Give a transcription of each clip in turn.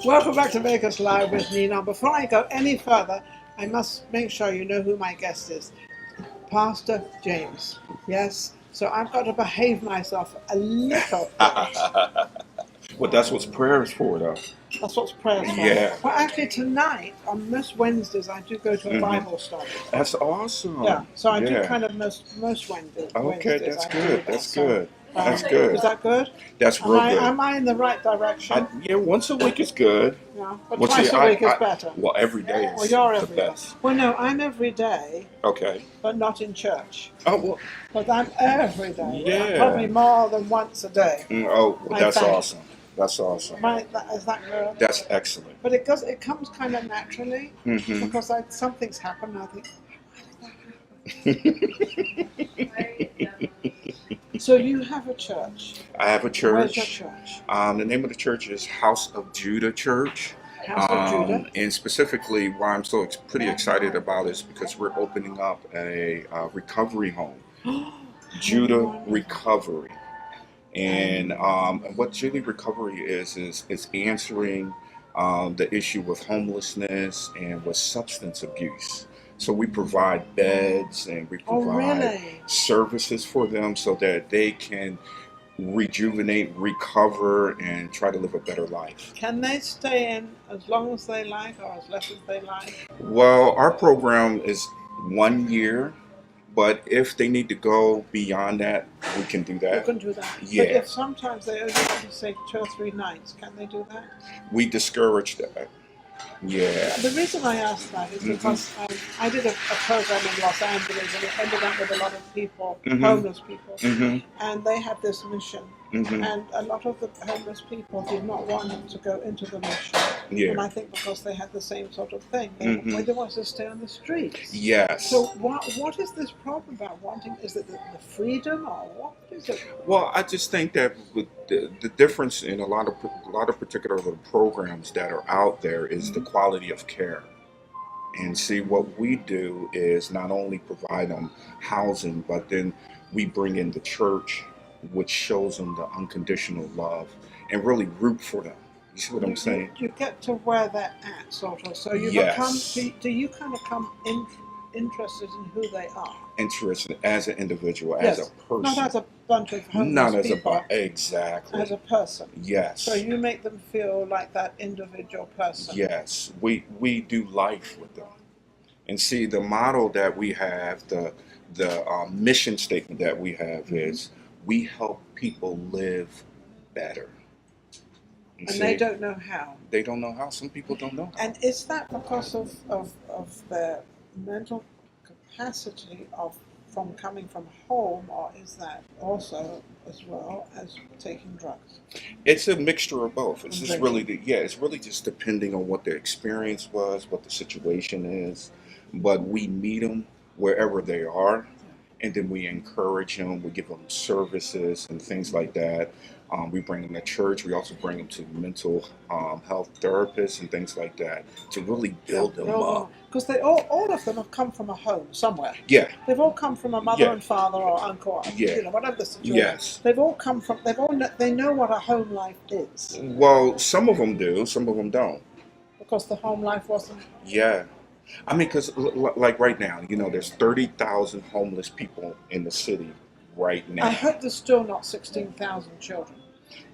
Welcome back to Vegas Live with Ninon. Before I go any further, I must make sure you know who my guest is. Pastor James. Yes? So I've got to behave myself a little bit. Well, that's what prayer is for, though. That's what's prayers for. Yeah. Well, actually, tonight, on most Wednesdays, I do go to a Bible study. That's awesome. Yeah, so I do kind of most Wednesdays. Okay, that's I good. do That's that. good. So, That's good. Is that good? That's real good. Am I in the right direction? Yeah, once a week is good. Yeah, but Well, twice a week is better. Well, every day is Well, you're the every day. best. Well, no, I'm every day, Okay. but not in church. Oh, well. But I'm every day. Yeah. I'm probably more than once a day. Well, that's awesome. That's awesome. Is that good? That's excellent. But it comes kind of naturally because something's happened and I think, So you have a church. I have a church. Where's your church? The name of the church is House of Judah Church. House of Judah. And specifically, why I'm so pretty excited about is because we're opening up a recovery home, Judah Recovery. And what Judah Recovery is answering the issue with homelessness and with substance abuse. So we provide beds and we provide services for them so that they can rejuvenate, recover, and try to live a better life. Can they stay in as long as they like or as less as they like? Well, our program is 1 year, but if they need to go beyond that, we can do that. You can do that. Yeah. But if sometimes they only want to stay 2 or 3 nights, can they do that? We discourage that. Yeah. The reason I asked that is because I did a program in Los Angeles and it ended up with a lot of people, homeless people, and they had this mission. And a lot of the homeless people did not want to go into the mission. Yeah. And I think because they had the same sort of thing. They wanted to stay on the streets. Yes. So what is this problem about wanting? Is it the freedom or what is it? Well, I just think that with the difference in a lot of particular little programs that are out there is the quality of care. And see, what we do is not only provide them housing, but then we bring in the church, which shows them the unconditional love and really root for them. You see what I'm saying? You get to where they're at, sort of. So you do you kind of come interested in who they are? Interested as an individual, as a person. Not as a bunch of homeless people. Exactly. As a person. Yes. So you make them feel like that individual person. Yes. We do life with them. And see, the model that we have, the mission statement that we have is we help people live better. And they don't know how. They don't know how. Some people don't know how. And is that because of their mental capacity from coming from home, or is that also as well as taking drugs? It's a mixture of both. It's just really it's really just depending on what their experience was, what the situation is. But we meet them wherever they are, and then we encourage them. We give them services and things like that. We bring them to church. We also bring them to mental health therapists and things like that to really build them up. Because all of them have come from a home somewhere. Yeah. They've all come from a mother and father or uncle, or whatever the situation. Yes. They've all come from. They know what a home life is. Well, some of them do. Some of them don't. Because the home life wasn't. Yeah. I mean, because like right now, there's 30,000 homeless people in the city right now. I hope there's still not 16,000 children.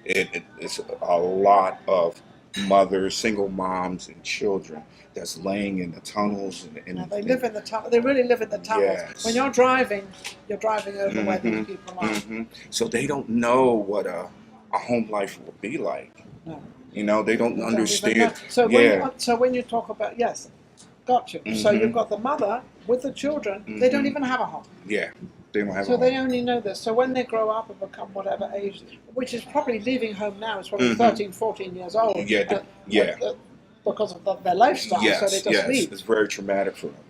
It's a lot of mothers, single moms, and children that's laying in the tunnels. They live in the tunnel. They really live in the tunnels. Yes. When you're driving over where these people are. So they don't know what a home life will be like. No. They don't understand. So when you talk about got you. So you've got the mother with the children. They don't even have a home. Yeah, they don't have. So they only know this. So when they grow up and become whatever age, which is probably leaving home now, is probably 13, 14 years old. Because of their lifestyle. Yes, so they just leave. It's very traumatic for them.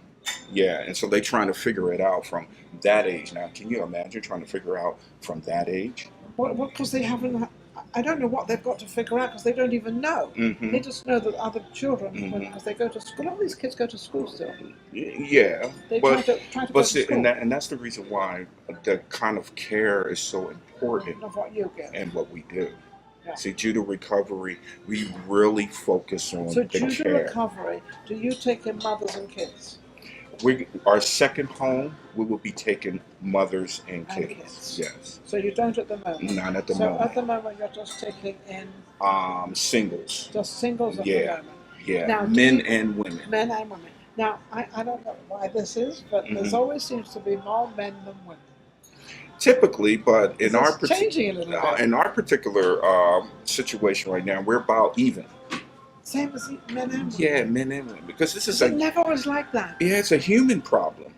Yeah, and so they're trying to figure it out from that age. Now, can you imagine trying to figure out from that age? Well, because they haven't. I don't know what they've got to figure out because they don't even know. They just know that other children, because they go to school. All these kids go to school still. Yeah, they try to go to school. And that's the reason why the kind of care is so important of what you get and what we do. Yeah. See, Judah Recovery, we really focus on So the Judah care. Recovery, do you take in mothers and kids? Our second home, we will be taking mothers and kids. Yes. So you don't at the moment? Not at the So moment. at the moment you're just taking in Singles. just singles at the moment? Yeah. Now, Men and women. Men and women. Now, I don't know why this is, but there's always seems to be more men than women. Typically, but in our changing a little bit. in our particular situation right now, we're about even. Same as men and women. Yeah, men and women, because this is it never was like that. Yeah, it's a human problem.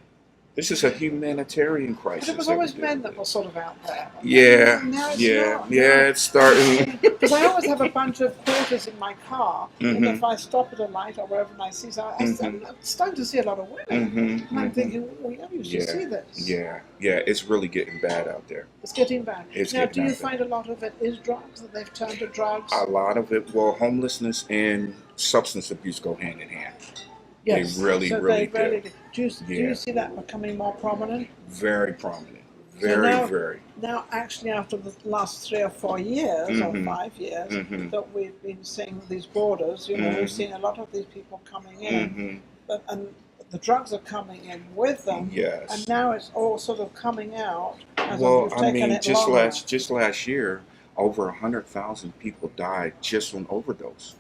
This is a humanitarian crisis. But it was always men that were sort of out there. Yeah, now it's yeah, it's starting. Because I always have a bunch of quarters in my car, and if I stop at a light or wherever I see, I'm starting to see a lot of women. And I'm thinking, well, yeah, you should see this. Yeah, it's really getting bad out there. It's getting bad. Now, do you find a lot of it is drugs, that they've turned to drugs? A lot of it, well, homelessness and substance abuse go hand in hand. Yes. They really do. Do you see that becoming more prominent? Very prominent. Very. Now, actually, after the last 3 or 4 years, or 5 years, that we've been seeing these borders, we've seen a lot of these people coming in, and the drugs are coming in with them, and now it's all sort of coming out. Just last year, over 100,000 people died just from overdose.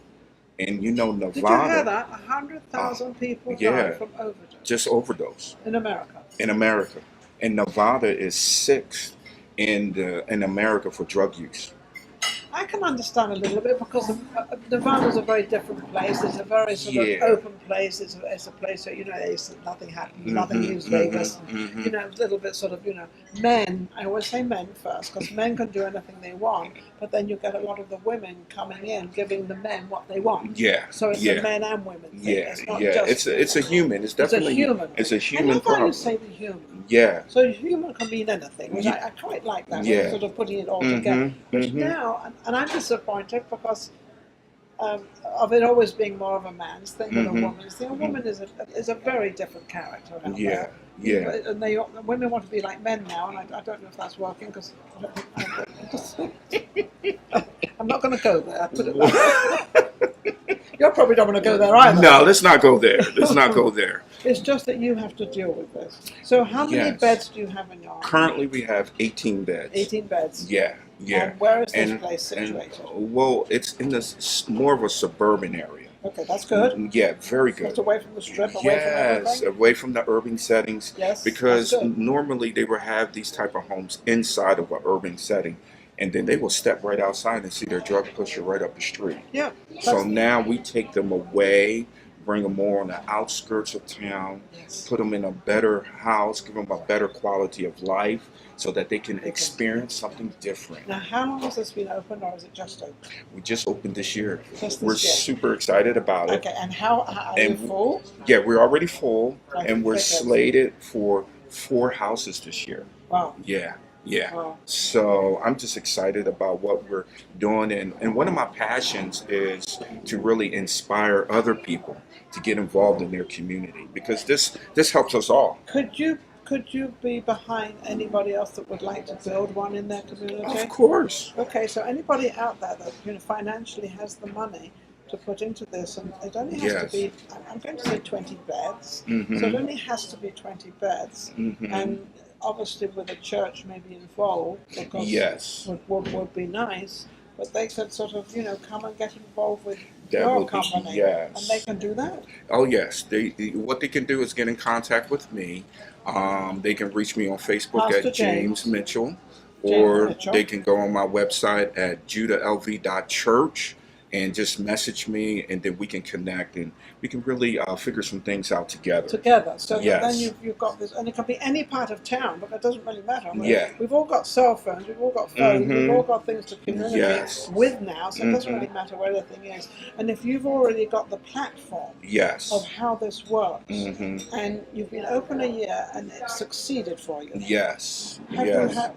And Nevada. Did you hear that? 100,000 people died from overdose. Just overdose. In America. In America. And Nevada is 6th in America for drug use. I can understand a little bit because Nevada's a very different place. It's a very sort of open place. It's a place where, nothing happens, nothing is Vegas. A little bit sort of, men, I always say men first, because men can do anything they want, but then you get a lot of the women coming in, giving the men what they want. Yeah. So it's a men and women thing. It's not just, it's a human. It's definitely It's a human problem. I love how you say the human. Yeah. So human can mean anything, which I quite like that. Yeah. Sort of putting it all together. Which now, and I'm disappointed because of it always being more of a man's thing than a woman's thing. A woman is a very different character out there. Yeah. And women want to be like men now, and I don't know if that's working because I'm not going to go there. Put it that way. You probably don't want to go there either. No, let's not go there. It's just that you have to deal with this. So how many beds do you have in your home? Currently, we have 18 beds. 18 beds? Yeah. And where is this place situated? Well, it's in more of a suburban area. Okay, that's good. Yeah, very good. It's away from the strip, away from everything? Away from the urban settings. Yes, because normally they will have these type of homes inside of an urban setting, and then they will step right outside and see their drug pusher right up the street. Yeah. So now we take them away, bring them more on the outskirts of town, put them in a better house, give them a better quality of life, so that they can experience something different. Now, how long has this been open, or is it just open? We just opened this year. We're super excited about it. Okay, and how are you full? Yeah, we're already full, and we're slated for 4 houses this year. Wow. Yeah. Wow. So I'm just excited about what we're doing, and one of my passions is to really inspire other people to get involved in their community, because this helps us all. Could you be behind anybody else that would like to build one in their community? Of course. Okay, so anybody out there that financially has the money to put into this, and it only has to be, I'm going to say 20 beds, so it only has to be 20 beds, and obviously with a church maybe involved, because would be nice, but they could sort of, come and get involved with your company, and they can do that? Oh yes, what they can do is get in contact with me. They can reach me on Facebook Pastor at James Mitchell, or they can go on my website at judahlv.church and just message me, and then we can connect, and we can really figure some things out together. So then you've got this, and it can be any part of town, but that doesn't really matter. We've all got cell phones, we've all got phones, we've all got things to communicate with now, so it doesn't really matter where anything is. And if you've already got the platform of how this works, and you've been open a year and it's succeeded for you. Yes. Have you had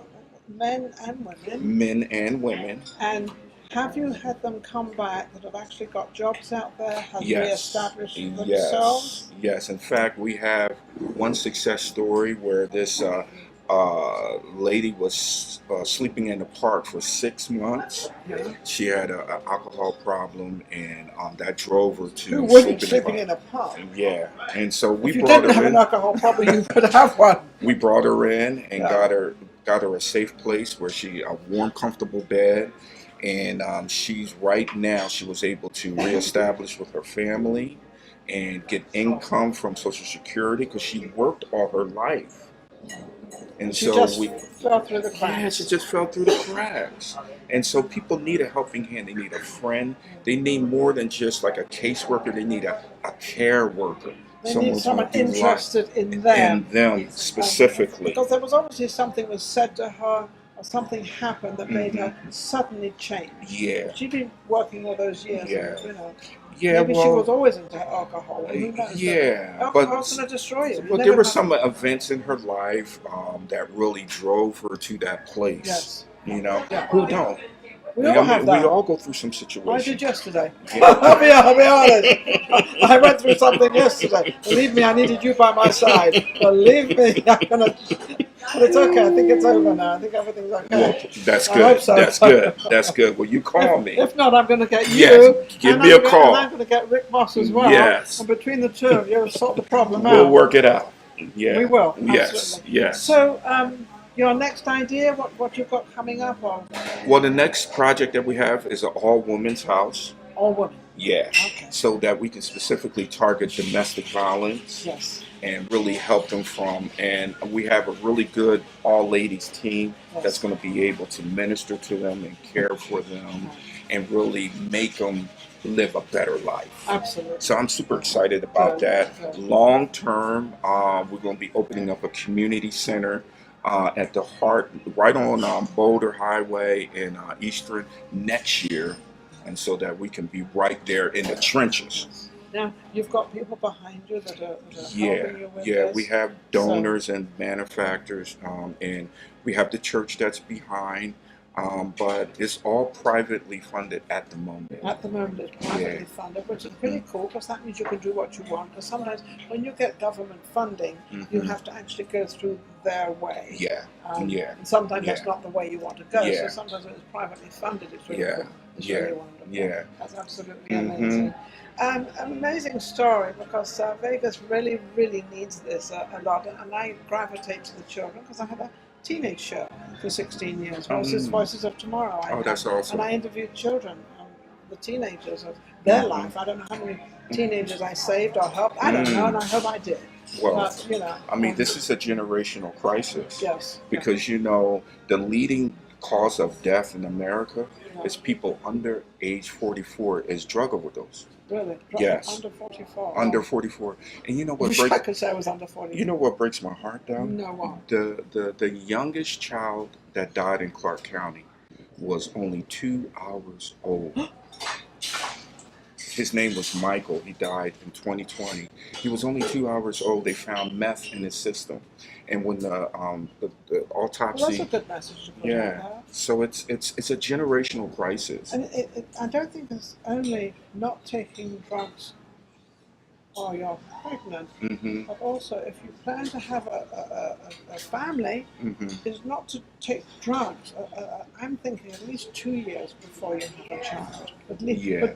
men and women? Men and women. And have you had them come back that have actually got jobs out there, have reestablished themselves? Yes. In fact, we have one success story where this lady was sleeping in the park for 6 months. Yeah. She had an alcohol problem, and that drove her to Who wouldn't sleeping the in a pub? park. Yeah, and so we If you brought didn't have her an in. alcohol problem, you could have one. We brought her in and Yeah. got her a safe place where she a warm, comfortable bed, and she's right now. She was able to reestablish with her family and get income from Social Security because she worked all her life. And She so just we, fell through the yeah, cracks. she just fell through the cracks. And so people need a helping hand. They need a friend. They need more than just like a caseworker. They need a care worker. They need someone do interested in them. in them specifically. Because there was obviously something was said to her, or something happened that made her suddenly change. Yeah. She'd been working all those years, Yeah. and, you know, Yeah, maybe she well, was always into alcohol. Who knows? yeah, Alcohol's but going to destroy you. You but never there were know. some events in her life that really drove her to that place. Yes. You know, Yeah. who don't? We all have that. We all go through some I situations. did yesterday. Yeah. I'll be honest. I went through something yesterday. Believe me, I needed you by my side. Believe me, I'm gonna. But it's okay. I think it's over now. I think everything's okay. Well, that's I good. hope so. That's good. That's good. Well, you call me. If not, I'm going to get you. Yes, give me a call. And I'm going to get Rick Moss as well. Yes. And between the two of you, we'll sort the problem out. We'll work it out. Yeah. We will. Yes. Absolutely. Yes. So, your next idea, what you've got coming up, or Well, the next project that we have is an all-women's house. all women? Yeah. Okay. So that we can specifically target domestic violence. Yes. And really help them from. And we have a really good all-ladies team that's going to be able to minister to them and care for them and really make them live a better life. Absolutely. So I'm super excited about that. Long term, we're going to be opening up a community center at the heart, right on Boulder Highway in Eastern next year, and so that we can be right there in the trenches. Now, you've got people behind you that are Yeah, helping you with yeah, this. we have donors and manufacturers, and we have the church that's behind, but it's all privately funded at the moment. At the moment, it's privately funded, which is pretty cool because that means you can do what you want. Because sometimes when you get government funding, you have to actually go through their way. Yeah, yeah. And sometimes that's not the way you want to go. Yeah. So sometimes when it's privately funded, it's really Yeah, cool. It's yeah, really wonderful. yeah. That's absolutely amazing. An amazing story because Vegas really, really needs this a lot. And I gravitate to the children because I had a teenage show for 16 years. Voices of Tomorrow. That's awesome. And I interviewed children, the teenagers of their life. I don't know how many teenagers I saved or helped. I don't know, and I hope I did. Well, but, you know, I mean, this is a generational crisis. Yes. Because, you know, the leading cause of death in America is people under age 44 is drug overdose. Really? Yes. Under 44. Under 44. And you know what I breaks could say I was under 44. you know what breaks my heart down? No, what? The youngest child that died in Clark County was only 2 hours old. His name was Michael. He died in 2020. He was only 2 hours old. They found meth in his system, and when the autopsy. Well, that's a good message to put out there. So it's a generational crisis. And I don't think it's only not taking drugs while you're pregnant, but also if you plan to have a family, is not to take drugs. I'm thinking at least 2 years before you have a child. At least,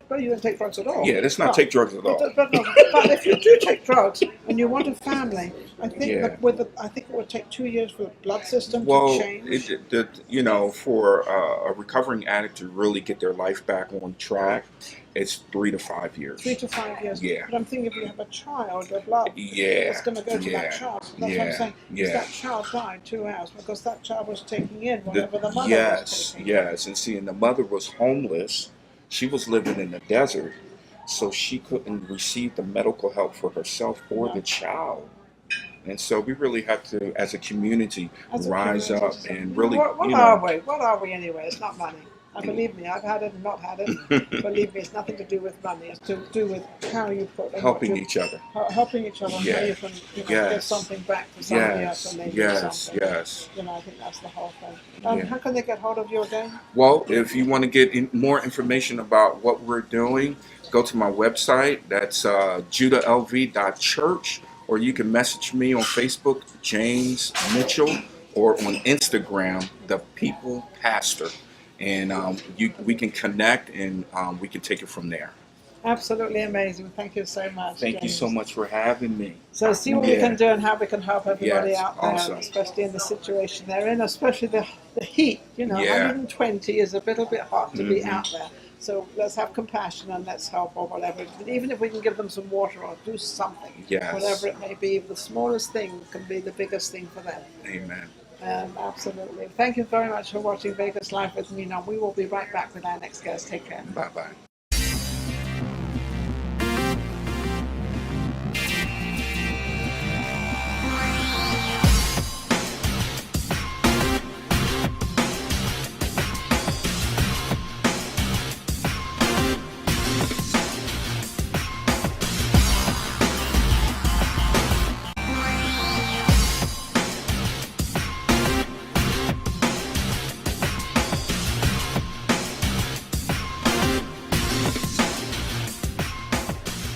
but you don't take drugs at all. Yeah, let's not take drugs at all. But if you do take drugs and you want a family, I think I think it would take 2 years for the blood system to change. You know, for a recovering addict to really get their life back on track, it's 3 to 5 years. 3 to 5 years. Yeah. But I'm thinking if you have a child, your blood, it's going to go to that child. So that's what I'm saying. Because that child died 2 hours because that child was taking in whatever the mother was taking. Yes, and see, and the mother was homeless. She was living in the desert, so she couldn't receive the medical help for herself or the child. And so we really have to, as a community, rise up and really. What are we? What are we anyway? It's not money. Believe me, I've had it and not had it. Believe me, it's nothing to do with money. It's to do with how you put helping each other. Helping each other. How you can give something back to somebody else and they do something. Yes. You know, I think that's the whole thing. How can they get hold of you again? Well, if you want to get more information about what we're doing, go to my website. That's judalv.church. or you can message me on Facebook, James Mitchell, or on Instagram, The People Pastor. And we can connect, and we can take it from there. Absolutely amazing. Thank you so much, Thank you James. so much for having me. So see what we can do and how we can help everybody Yes, out there, awesome. especially in the situation they're in, especially the heat. You know, Yeah. 120 is a little bit hot to be out there. So let's have compassion and let's help or whatever. But even if we can give them some water or do something, Yes. whatever it may be, the smallest thing can be the biggest thing for them. Amen. Absolutely. Thank you very much for watching Vegas Live with Ninon. We will be right back with our next guest. Take care. Bye-bye.